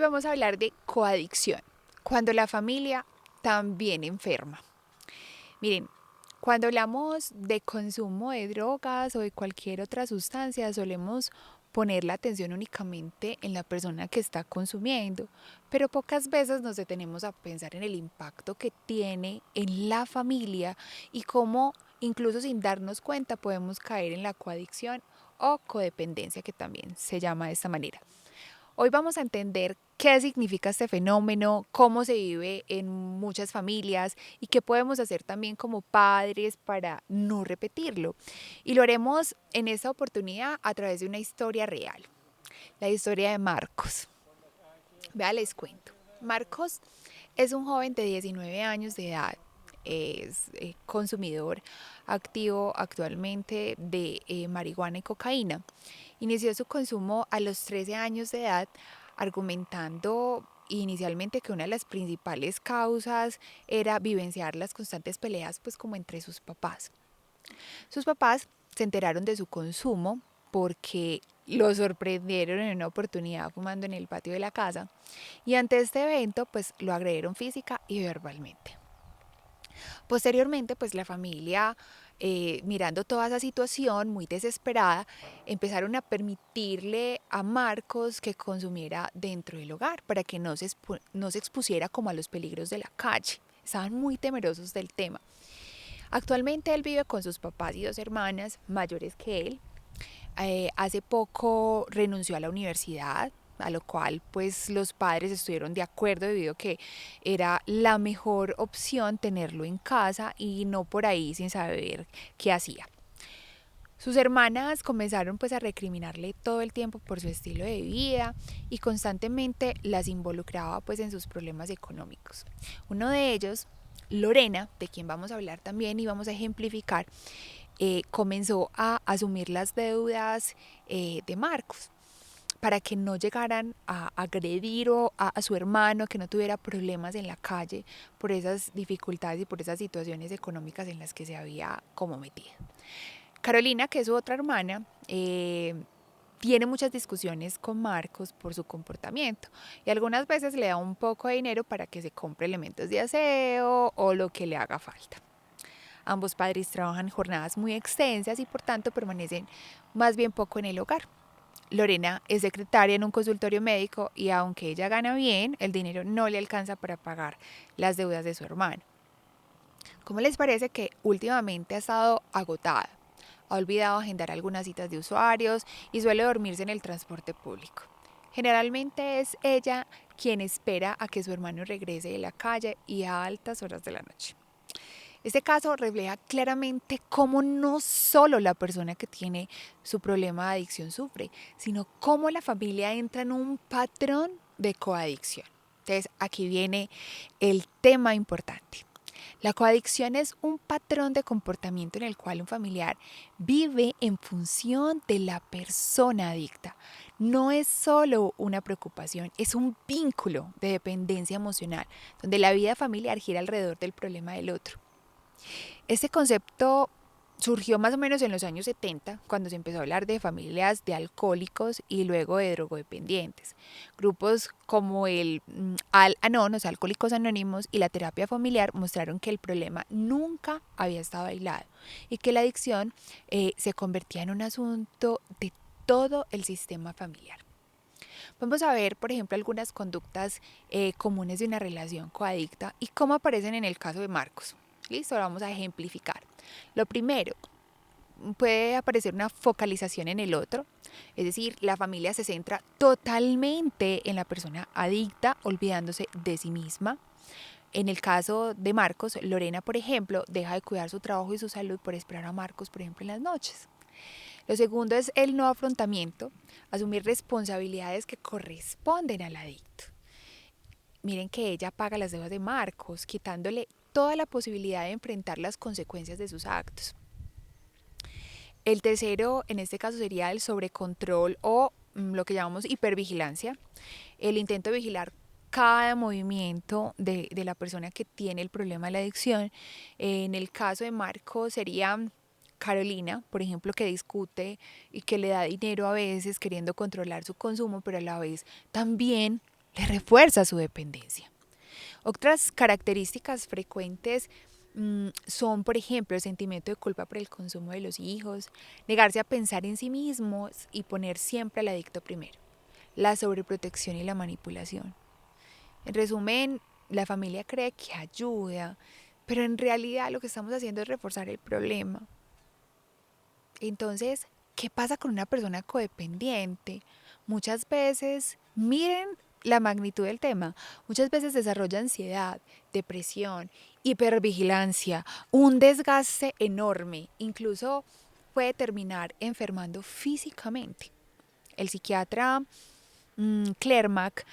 Hoy vamos a hablar de coadicción, cuando la familia también enferma. Miren, cuando hablamos de consumo de drogas o de cualquier otra sustancia, solemos poner la atención únicamente en la persona que está consumiendo, pero pocas veces nos detenemos a pensar en el impacto que tiene en la familia y cómo, incluso sin darnos cuenta, podemos caer en la coadicción o codependencia, que también se llama de esta manera. Hoy vamos a entender qué significa este fenómeno, cómo se vive en muchas familias y qué podemos hacer también como padres para no repetirlo. Y lo haremos en esta oportunidad a través de una historia real, la historia de Marcos. Vea, les cuento. Marcos es un joven de 19 años de edad. Es consumidor activo actualmente de marihuana y cocaína. Inició su consumo a los 13 años de edad, argumentando inicialmente que una de las principales causas era vivenciar las constantes peleas pues como entre sus papás. Sus papás se enteraron de su consumo porque lo sorprendieron en una oportunidad fumando en el patio de la casa y ante este evento pues lo agredieron física y verbalmente. Posteriormente, pues la familia, mirando toda esa situación muy desesperada, empezaron a permitirle a Marcos que consumiera dentro del hogar para que no se expusiera como a los peligros de la calle. Estaban muy temerosos del tema. Actualmente él vive con sus papás y dos hermanas mayores que él. Hace poco renunció a la universidad, a lo cual pues los padres estuvieron de acuerdo debido a que era la mejor opción tenerlo en casa y no por ahí sin saber qué hacía. Sus hermanas comenzaron pues a recriminarle todo el tiempo por su estilo de vida y constantemente las involucraba pues en sus problemas económicos. Uno de ellos, Lorena, de quien vamos a hablar también y vamos a ejemplificar, comenzó a asumir las deudas de Marcos para que no llegaran a agredir a su hermano, que no tuviera problemas en la calle por esas dificultades y por esas situaciones económicas en las que se había como metido. Carolina, que es su otra hermana, tiene muchas discusiones con Marcos por su comportamiento y algunas veces le da un poco de dinero para que se compre elementos de aseo o lo que le haga falta. Ambos padres trabajan jornadas muy extensas y por tanto permanecen más bien poco en el hogar. Lorena es secretaria en un consultorio médico y aunque ella gana bien, el dinero no le alcanza para pagar las deudas de su hermano. ¿Cómo les parece que últimamente ha estado agotada? Ha olvidado agendar algunas citas de usuarios y suele dormirse en el transporte público. Generalmente es ella quien espera a que su hermano regrese de la calle y a altas horas de la noche. Este caso refleja claramente cómo no solo la persona que tiene su problema de adicción sufre, sino cómo la familia entra en un patrón de coadicción. Entonces, aquí viene el tema importante. La coadicción es un patrón de comportamiento en el cual un familiar vive en función de la persona adicta. No es solo una preocupación, es un vínculo de dependencia emocional, donde la vida familiar gira alrededor del problema del otro. Este concepto surgió más o menos en los años 70, cuando se empezó a hablar de familias de alcohólicos y luego de drogodependientes. Grupos como el Al-Anon, o sea, Alcohólicos Anónimos, y la terapia familiar mostraron que el problema nunca había estado aislado y que la adicción se convertía en un asunto de todo el sistema familiar. Vamos a ver, por ejemplo, algunas conductas comunes de una relación coadicta y cómo aparecen en el caso de Marcos. Listo, ahora vamos a ejemplificar. Lo primero, puede aparecer una focalización en el otro, es decir, la familia se centra totalmente en la persona adicta, olvidándose de sí misma. En el caso de Marcos, Lorena, por ejemplo, deja de cuidar su trabajo y su salud por esperar a Marcos, por ejemplo, en las noches. Lo segundo es el no afrontamiento, asumir responsabilidades que corresponden al adicto. Miren que ella paga las deudas de Marcos, quitándole toda la posibilidad de enfrentar las consecuencias de sus actos. El tercero, en este caso, sería el sobrecontrol o lo que llamamos hipervigilancia, el intento de vigilar cada movimiento de la persona que tiene el problema de la adicción. En el caso de Marcos sería Carolina, por ejemplo, que discute y que le da dinero a veces queriendo controlar su consumo, pero a la vez también le refuerza su dependencia. Otras características frecuentes son, por ejemplo, el sentimiento de culpa por el consumo de los hijos, negarse a pensar en sí mismos y poner siempre al adicto primero, la sobreprotección y la manipulación. En resumen, la familia cree que ayuda, pero en realidad lo que estamos haciendo es reforzar el problema. Entonces, ¿qué pasa con una persona codependiente? Muchas veces, miren la magnitud del tema, muchas veces desarrolla ansiedad, depresión, hipervigilancia, un desgaste enorme, incluso puede terminar enfermando físicamente. El psiquiatra Clermack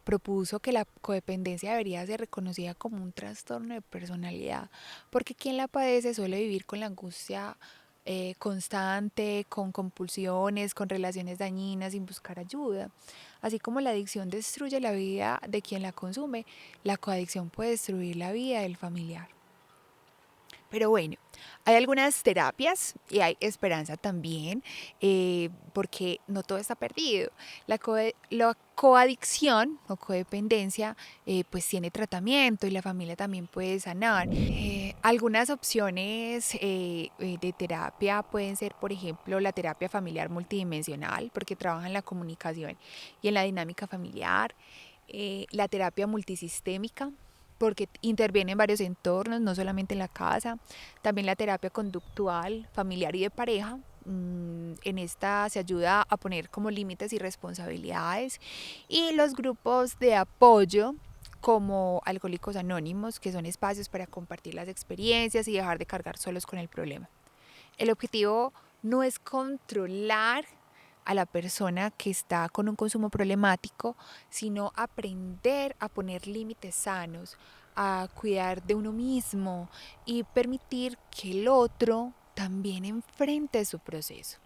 propuso que la codependencia debería ser reconocida como un trastorno de personalidad, porque quien la padece suele vivir con la angustia constante, con compulsiones, con relaciones dañinas, sin buscar ayuda. Así como la adicción destruye la vida de quien la consume, la coadicción puede destruir la vida del familiar. Pero bueno, hay algunas terapias y hay esperanza también, porque no todo está perdido. La coadicción o codependencia pues tiene tratamiento y la familia también puede sanar. Algunas opciones de terapia pueden ser, por ejemplo, la terapia familiar multidimensional, porque trabaja en la comunicación y en la dinámica familiar. La terapia multisistémica, porque interviene en varios entornos, no solamente en la casa. También la terapia conductual, familiar y de pareja. En esta se ayuda a poner como límites y responsabilidades. Y los grupos de apoyo como Alcohólicos Anónimos, que son espacios para compartir las experiencias y dejar de cargar solos con el problema. El objetivo no es controlar a la persona que está con un consumo problemático, sino aprender a poner límites sanos, a cuidar de uno mismo y permitir que el otro también enfrente su proceso.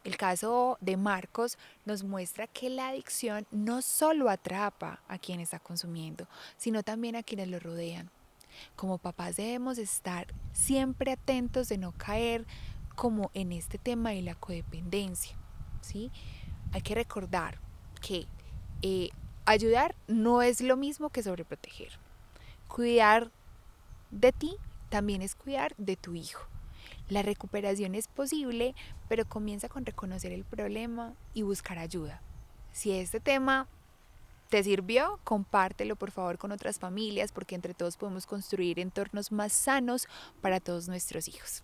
El caso de Marcos nos muestra que la adicción no solo atrapa a quien está consumiendo, sino también a quienes lo rodean. Como papás debemos estar siempre atentos de no caer como en este tema de la codependencia, ¿sí? Hay que recordar que ayudar no es lo mismo que sobreproteger. Cuidar de ti también es cuidar de tu hijo. La recuperación es posible, pero comienza con reconocer el problema y buscar ayuda. Si este tema te sirvió, compártelo por favor con otras familias, porque entre todos podemos construir entornos más sanos para todos nuestros hijos.